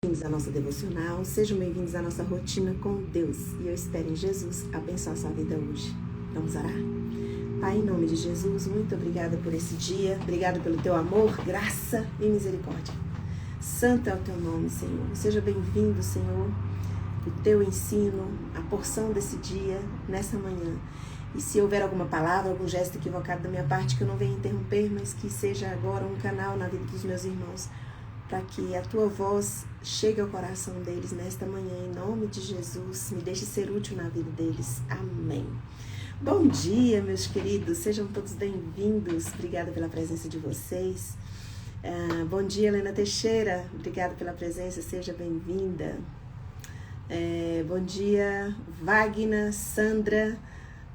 Bem-vindos à nossa devocional, sejam bem-vindos à nossa rotina com Deus. E eu espero em Jesus abençoar a sua vida hoje. Vamos orar? Pai, em nome de Jesus, muito obrigada por esse dia. Obrigada pelo teu amor, graça e misericórdia. Santo é o teu nome, Senhor. Seja bem-vindo, Senhor, o teu ensino, a porção desse dia, nessa manhã. E se houver alguma palavra, algum gesto equivocado da minha parte, que eu não venha interromper, mas que seja agora um canal na vida dos meus irmãos, para que a tua voz chegue ao coração deles nesta manhã, em nome de Jesus. Me deixe ser útil na vida deles. Amém. Bom dia, meus queridos. Sejam todos bem-vindos. Obrigada pela presença de vocês. Bom dia, Helena Teixeira. Obrigada pela presença. Seja bem-vinda. Bom dia, Wagner, Sandra.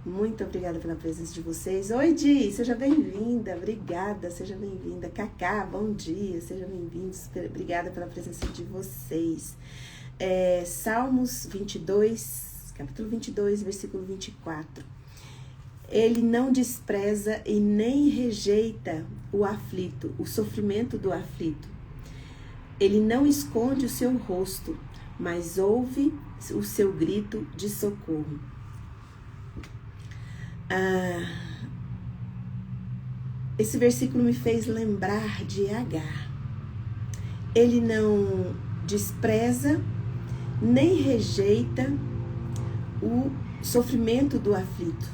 Muito obrigada pela presença de vocês. Oi, Di, seja bem-vinda. Obrigada, seja bem-vinda. Cacá, bom dia, sejam bem-vindos. Obrigada pela presença de vocês. Salmos 22, capítulo 22, versículo 24. Ele não despreza e nem rejeita o aflito, o sofrimento do aflito. Ele não esconde o seu rosto, mas ouve o seu grito de socorro. Esse versículo me fez lembrar de Agar. Ele não despreza nem rejeita o sofrimento do aflito.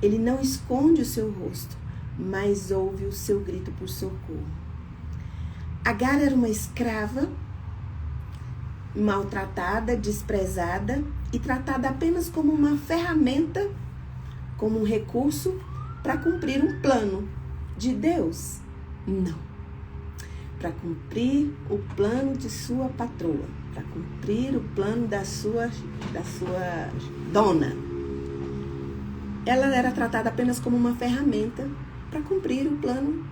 Ele não esconde o seu rosto, mas ouve o seu grito por socorro. Agar era uma escrava, maltratada, desprezada e tratada apenas como uma ferramenta, como um recurso para cumprir um plano de Deus. Não. Para cumprir o plano de sua patroa, para cumprir o plano da sua dona. Ela era tratada apenas como uma ferramenta para cumprir o plano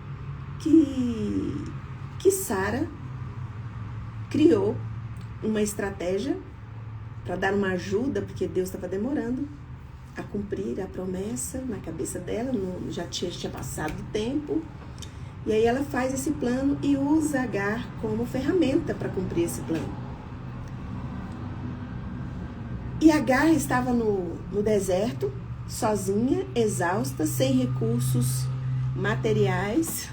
que Sara criou, uma estratégia para dar uma ajuda, porque Deus estava demorando a cumprir a promessa na cabeça dela, já tinha passado o tempo, e aí ela faz esse plano e usa Agar como ferramenta para cumprir esse plano. E Agar estava no deserto, sozinha, exausta, sem recursos materiais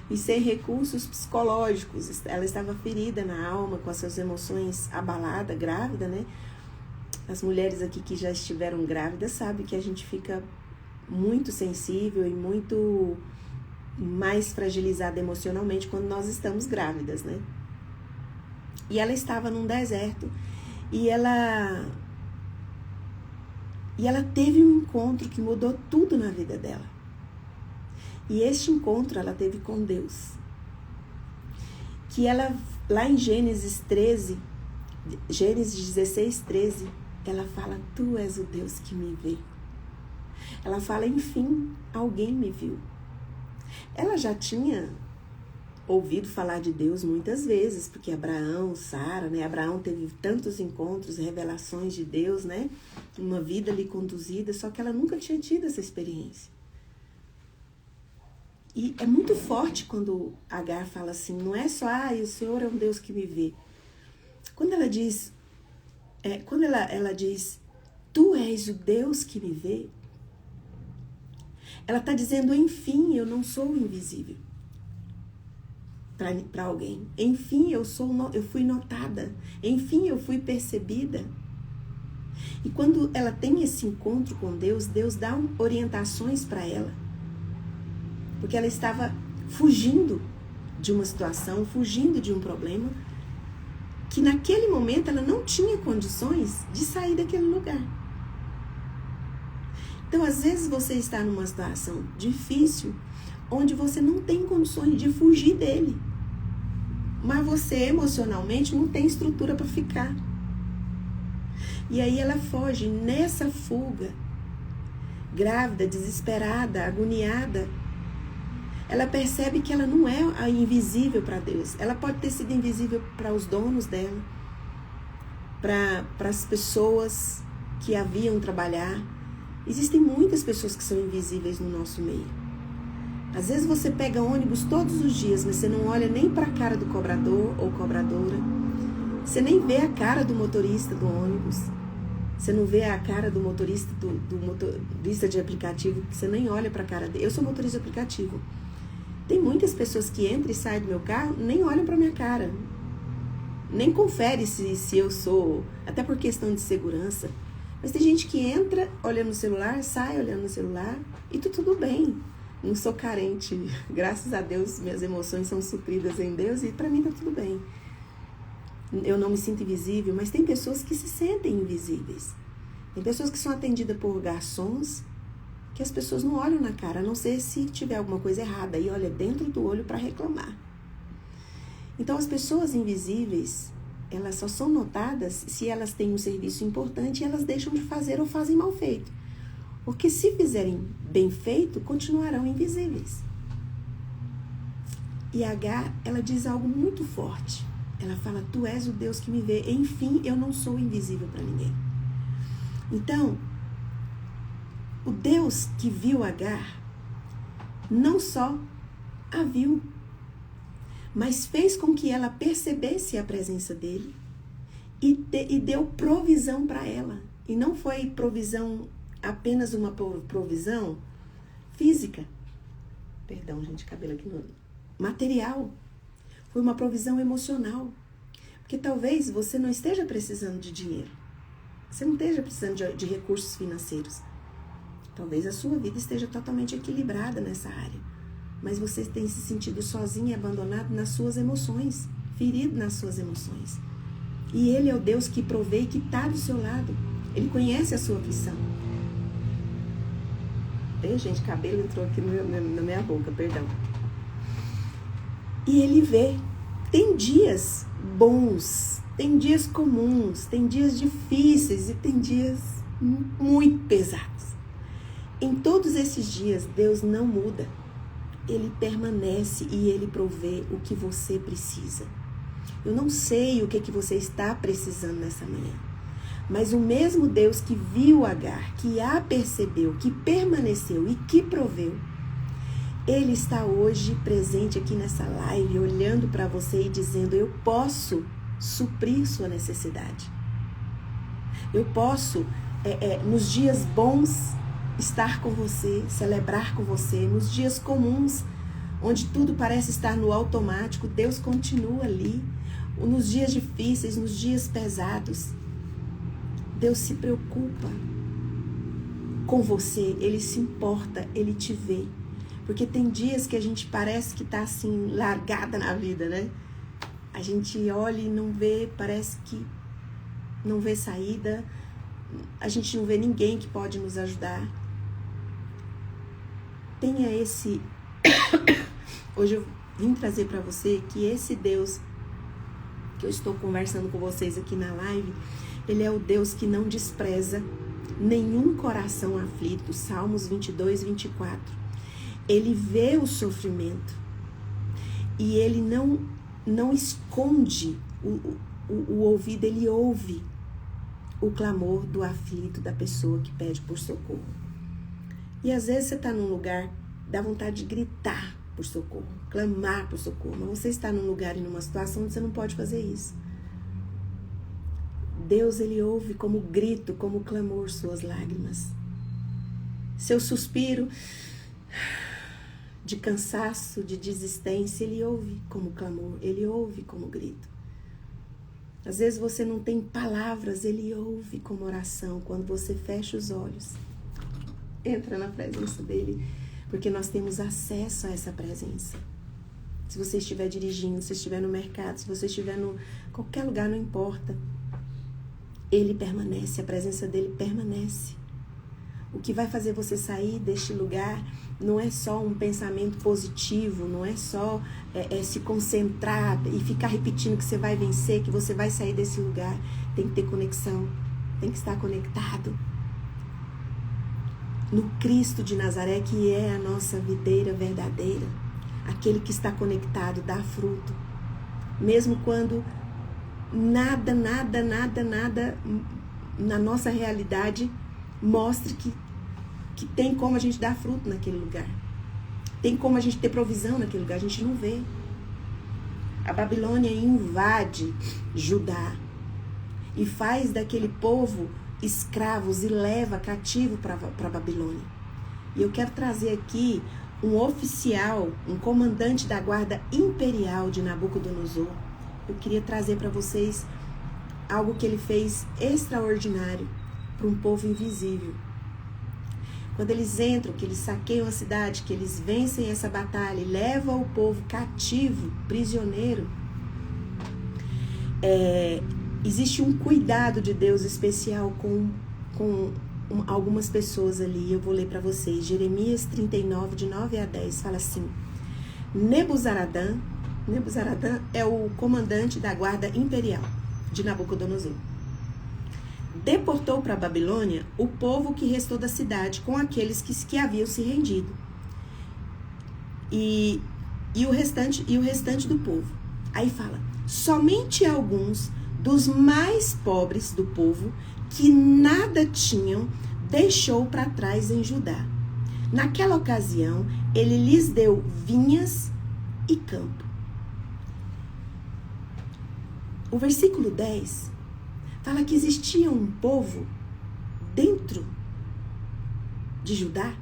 e sem recursos psicológicos. Ela estava ferida na alma, com as suas emoções abaladas, grávida, né? As mulheres aqui que já estiveram grávidas sabem que a gente fica muito sensível e muito mais fragilizada emocionalmente quando nós estamos grávidas, né? E ela estava num deserto e ela teve um encontro que mudou tudo na vida dela. E este encontro ela teve com Deus. Que ela, lá em Gênesis 16, 13, ela fala: tu és o Deus que me vê. Ela fala: enfim, alguém me viu. Ela já tinha ouvido falar de Deus muitas vezes, porque Abraão, Sara, né? Abraão teve tantos encontros, revelações de Deus, né? Uma vida ali conduzida, só que ela nunca tinha tido essa experiência. E é muito forte quando Agar fala assim, não é só, o Senhor é um Deus que me vê. Quando ela diz, ela diz, tu és o Deus que me vê, ela está dizendo, enfim, eu não sou invisível para alguém. Enfim, eu fui notada. Enfim, eu fui percebida. E quando ela tem esse encontro com Deus, Deus dá orientações para ela. Porque ela estava fugindo de uma situação, fugindo de um problema, que naquele momento ela não tinha condições de sair daquele lugar. Então, às vezes você está numa situação difícil, onde você não tem condições de fugir dele. Mas você emocionalmente não tem estrutura para ficar. E aí ela foge. Nessa fuga, grávida, desesperada, agoniada, ela percebe que ela não é invisível para Deus. Ela pode ter sido invisível para os donos dela, para as pessoas que a viam trabalhar. Existem muitas pessoas que são invisíveis no nosso meio. Às vezes você pega ônibus todos os dias, mas você não olha nem para a cara do cobrador ou cobradora. Você nem vê a cara do motorista do ônibus. Você não vê a cara do motorista do motorista de aplicativo, você nem olha para a cara dele. Eu sou motorista de aplicativo. Tem muitas pessoas que entram e saem do meu carro, nem olham para minha cara. Nem confere se eu sou, até por questão de segurança. Mas tem gente que entra olhando no celular, sai olhando no celular e tudo bem. Não sou carente. Graças a Deus, minhas emoções são supridas em Deus e para mim tá tudo bem. Eu não me sinto invisível, mas tem pessoas que se sentem invisíveis. Tem pessoas que são atendidas por garçons que as pessoas não olham na cara, a não ser se tiver alguma coisa errada e olha dentro do olho para reclamar. Então, as pessoas invisíveis, elas só são notadas se elas têm um serviço importante e elas deixam de fazer ou fazem mal feito. Porque se fizerem bem feito, continuarão invisíveis. E Agar, ela diz algo muito forte. Ela fala, tu és o Deus que me vê. Enfim, eu não sou invisível para ninguém. Então, o Deus que viu Agar, não só a viu, mas fez com que ela percebesse a presença dele e deu provisão para ela. E não foi provisão, apenas uma provisão física. Perdão, gente, cabelo aqui no material. Foi uma provisão emocional. Porque talvez você não esteja precisando de dinheiro. Você não esteja precisando de recursos financeiros. Talvez a sua vida esteja totalmente equilibrada nessa área. Mas você tem se sentido sozinho e abandonado nas suas emoções. Ferido nas suas emoções. E Ele é o Deus que provê e que está do seu lado. Ele conhece a sua aflição. Ei, gente, cabelo entrou aqui na minha boca, perdão. E Ele vê. Tem dias bons, tem dias comuns, tem dias difíceis e tem dias muito pesados. Em todos esses dias, Deus não muda. Ele permanece e Ele provê o que você precisa. Eu não sei o que você está precisando nessa manhã, mas o mesmo Deus que viu Agar, que a percebeu, que permaneceu e que proveu, Ele está hoje presente aqui nessa live, olhando para você e dizendo, eu posso suprir sua necessidade. Eu posso, nos dias bons, estar com você, celebrar com você. Nos dias comuns, onde tudo parece estar no automático, Deus continua ali. Nos dias difíceis, nos dias pesados, Deus se preocupa com você. Ele se importa, Ele te vê. Porque tem dias que a gente parece que está assim, largada na vida, né? A gente olha e não vê, parece que não vê saída. A gente não vê ninguém que pode nos ajudar. Tenha esse... Hoje eu vim trazer para você que esse Deus que eu estou conversando com vocês aqui na live, Ele é o Deus que não despreza nenhum coração aflito. Salmos 22, 24. Ele vê o sofrimento e Ele não esconde o ouvido, Ele ouve o clamor do aflito, da pessoa que pede por socorro. E às vezes você está num lugar, dá vontade de gritar por socorro, clamar por socorro, mas você está num lugar e numa situação onde você não pode fazer isso. Deus, Ele ouve como grito, como clamor suas lágrimas. Seu suspiro de cansaço, de desistência, Ele ouve como clamor, Ele ouve como grito. Às vezes você não tem palavras, Ele ouve como oração. Quando você fecha os olhos, entra na presença dEle, porque nós temos acesso a essa presença. Se você estiver dirigindo, se estiver no mercado, se você estiver em qualquer lugar, não importa. Ele permanece, a presença dEle permanece. O que vai fazer você sair deste lugar não é só um pensamento positivo, não é só se concentrar e ficar repetindo que você vai vencer, que você vai sair desse lugar. Tem que ter conexão, tem que estar conectado no Cristo de Nazaré, que é a nossa videira verdadeira. Aquele que está conectado dá fruto. Mesmo quando nada na nossa realidade mostre que tem como a gente dar fruto naquele lugar. Tem como a gente ter provisão naquele lugar, a gente não vê. A Babilônia invade Judá e faz daquele povo escravos e leva cativo para a Babilônia. E eu quero trazer aqui um oficial, um comandante da guarda imperial de Nabucodonosor. Eu queria trazer para vocês algo que ele fez extraordinário para um povo invisível. Quando eles entram, que eles saqueiam a cidade, que eles vencem essa batalha e levam o povo cativo, prisioneiro, existe um cuidado de Deus especial com algumas pessoas ali. Eu vou ler para vocês. Jeremias 39, de 9 a 10, fala assim: Nebuzaradã é o comandante da guarda imperial de Nabucodonosor. Deportou para a Babilônia o povo que restou da cidade com aqueles que haviam se rendido. E o restante do povo. Aí fala: somente alguns dos mais pobres do povo, que nada tinham, deixou para trás em Judá. Naquela ocasião, ele lhes deu vinhas e campo. O versículo 10 fala que existia um povo dentro de Judá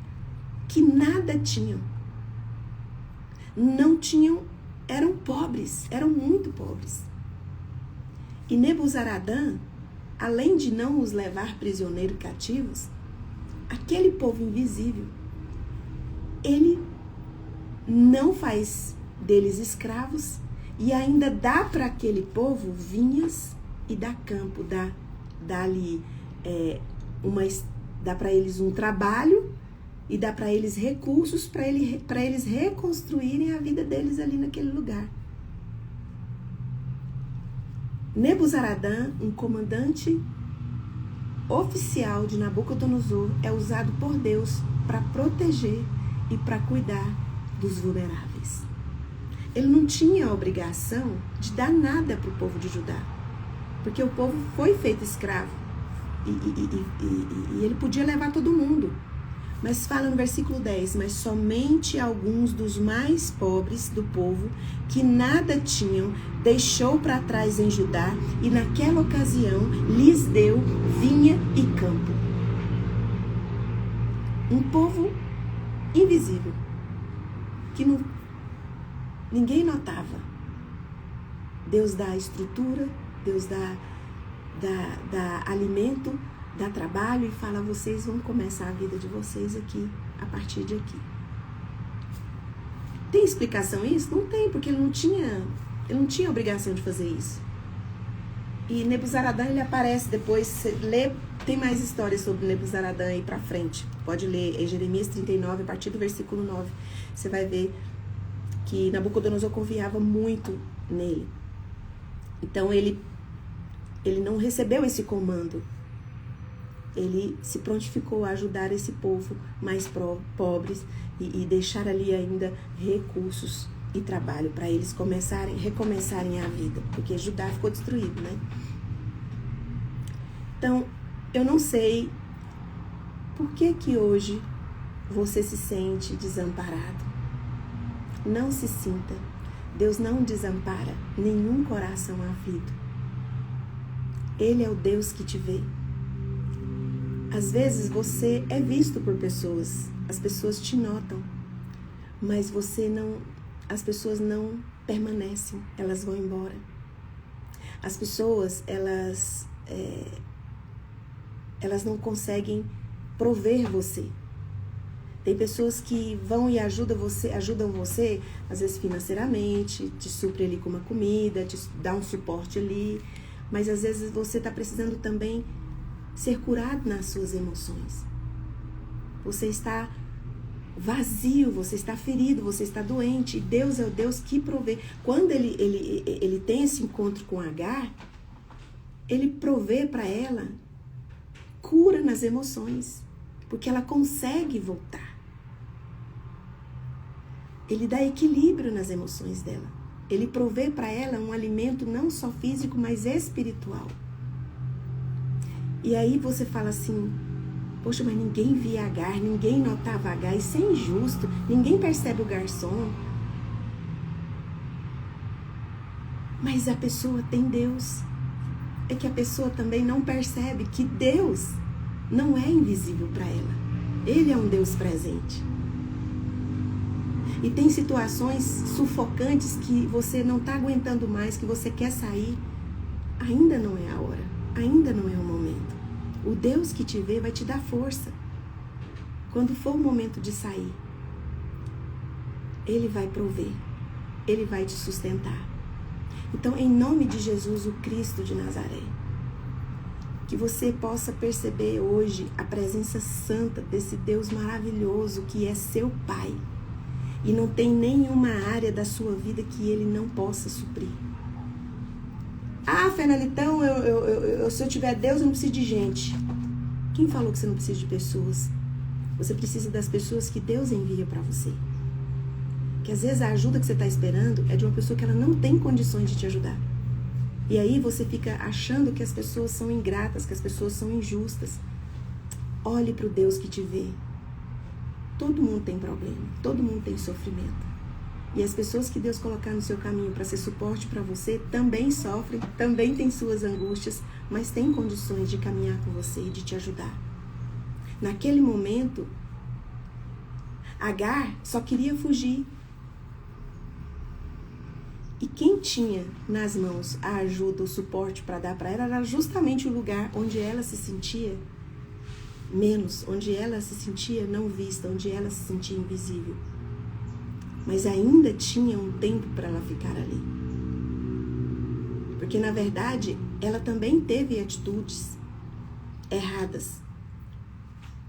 que nada tinham. Não tinham, eram pobres, eram muito pobres. E Nebuzaradã, além de não os levar prisioneiros cativos, aquele povo invisível, ele não faz deles escravos e ainda dá para aquele povo vinhas e dá campo, dá ali dá para eles um trabalho e dá para eles recursos para eles reconstruírem a vida deles ali naquele lugar. Nebuzaradã, um comandante oficial de Nabucodonosor, é usado por Deus para proteger e para cuidar dos vulneráveis. Ele não tinha a obrigação de dar nada para o povo de Judá, porque o povo foi feito escravo e ele podia levar todo mundo. Mas fala no versículo 10, mas somente alguns dos mais pobres do povo, que nada tinham, deixou para trás em Judá, e naquela ocasião lhes deu vinha e campo. Um povo invisível, que ninguém notava. Deus dá estrutura, Deus dá alimento, dá trabalho e fala: vocês vão começar a vida de vocês aqui, a partir de aqui. Tem explicação isso? Não tem, porque ele não tinha obrigação de fazer isso. E Nebuzaradã, ele aparece depois, você lê, tem mais histórias sobre Nebuzaradã aí pra frente. Pode ler em Jeremias 39, a partir do versículo 9. Você vai ver que Nabucodonosor confiava muito nele. Então ele não recebeu esse comando. Ele se prontificou a ajudar esse povo mais pobres e deixar ali ainda recursos e trabalho para eles recomeçarem a vida, porque Judá ficou destruído, né? Então, eu não sei por que hoje você se sente desamparado. Não se sinta. Deus não desampara nenhum coração aflito. Ele é o Deus que te vê. Às vezes você é visto por pessoas, as pessoas te notam, mas as pessoas não permanecem, elas vão embora. As pessoas, elas não conseguem prover você. Tem pessoas que vão e ajudam você, às vezes financeiramente, te supre ali com uma comida, te dá um suporte ali, mas às vezes você está precisando também ser curado nas suas emoções. Você está vazio, você está ferido, você está doente. E Deus é o Deus que provê. Quando ele tem esse encontro com Agar, ele provê para ela cura nas emoções, porque ela consegue voltar. Ele dá equilíbrio nas emoções dela. Ele provê para ela um alimento não só físico, mas espiritual. E aí você fala assim: poxa, mas ninguém via Agar, ninguém notava Agar, isso é injusto, ninguém percebe o garçom. Mas a pessoa tem Deus. É que a pessoa também não percebe que Deus não é invisível para ela. Ele é um Deus presente. E tem situações sufocantes que você não está aguentando mais, que você quer sair. Ainda não é a hora. Ainda não é o momento. O Deus que te vê vai te dar força. Quando for o momento de sair, Ele vai prover. Ele vai te sustentar. Então, em nome de Jesus, o Cristo de Nazaré, que você possa perceber hoje a presença santa desse Deus maravilhoso que é seu Pai. E não tem nenhuma área da sua vida que Ele não possa suprir. Ah, Fernanda, então se eu tiver Deus, eu não preciso de gente. Quem falou que você não precisa de pessoas? Você precisa das pessoas que Deus envia para você. Que às vezes a ajuda que você está esperando é de uma pessoa que ela não tem condições de te ajudar. E aí você fica achando que as pessoas são ingratas, que as pessoas são injustas. Olhe para o Deus que te vê. Todo mundo tem problema, todo mundo tem sofrimento. E as pessoas que Deus colocar no seu caminho para ser suporte para você também sofrem, também têm suas angústias, mas têm condições de caminhar com você e de te ajudar. Naquele momento, Agar só queria fugir. E quem tinha nas mãos a ajuda, o suporte para dar para ela, era justamente o lugar onde ela se sentia menos, onde ela se sentia não vista, onde ela se sentia invisível. Mas ainda tinha um tempo para ela ficar ali. Porque, na verdade, ela também teve atitudes erradas.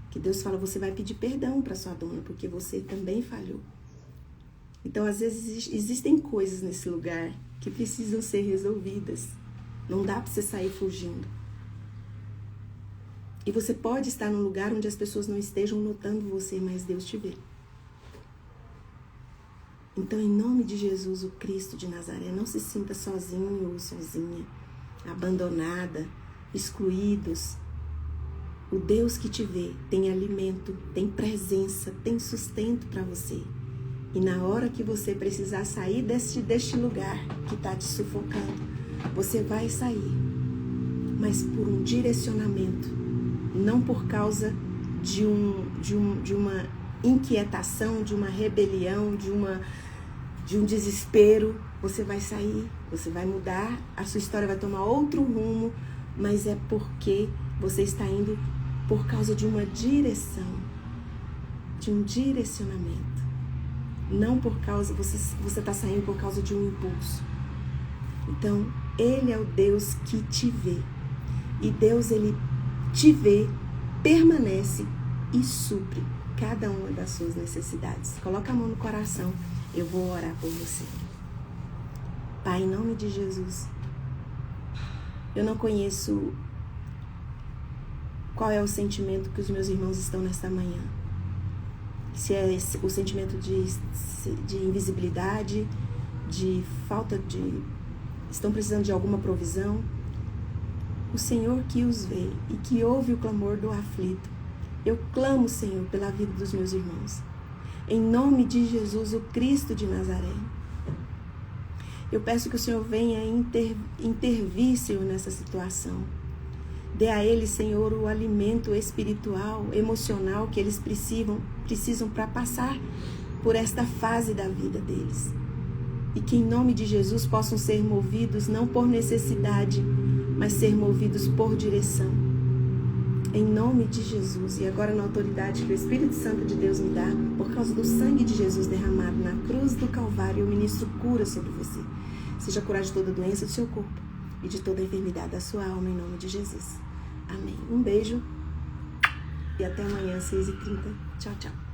Que Deus fala, você vai pedir perdão para sua dona, porque você também falhou. Então, às vezes, existem coisas nesse lugar que precisam ser resolvidas. Não dá para você sair fugindo. E você pode estar num lugar onde as pessoas não estejam notando você, mas Deus te vê. Então, em nome de Jesus, o Cristo de Nazaré, não se sinta sozinho ou sozinha, abandonada, excluídos. O Deus que te vê tem alimento, tem presença, tem sustento para você. E na hora que você precisar sair deste lugar que está te sufocando, você vai sair, mas por um direcionamento, não por causa de uma inquietação, de uma rebelião, de um desespero. Você vai sair, você vai mudar, a sua história vai tomar outro rumo, mas é porque você está indo por causa de uma direção, de um direcionamento. Não por causa, você está saindo por causa de um impulso. Então, Ele é o Deus que te vê. E Deus, Ele te vê, permanece e supre cada uma das suas necessidades. Coloca a mão no coração, eu vou orar por você. Pai, em nome de Jesus, eu não conheço qual é o sentimento que os meus irmãos estão nesta manhã. Se é o sentimento de invisibilidade, de falta de... estão precisando de alguma provisão. O Senhor que os vê e que ouve o clamor do aflito. Eu clamo, Senhor, pela vida dos meus irmãos. Em nome de Jesus, o Cristo de Nazaré. Eu peço que o Senhor venha intervir, Senhor, nessa situação. Dê a eles, Senhor, o alimento espiritual, emocional que eles precisam para passar por esta fase da vida deles. E que em nome de Jesus possam ser movidos não por necessidade, mas ser movidos por direção. Em nome de Jesus. E agora na autoridade que o Espírito Santo de Deus me dá, por causa do sangue de Jesus derramado na cruz do Calvário, eu ministro cura sobre você. Seja curado de toda doença do seu corpo e de toda enfermidade da sua alma, em nome de Jesus. Amém. Um beijo e até amanhã, 6h30. Tchau, tchau.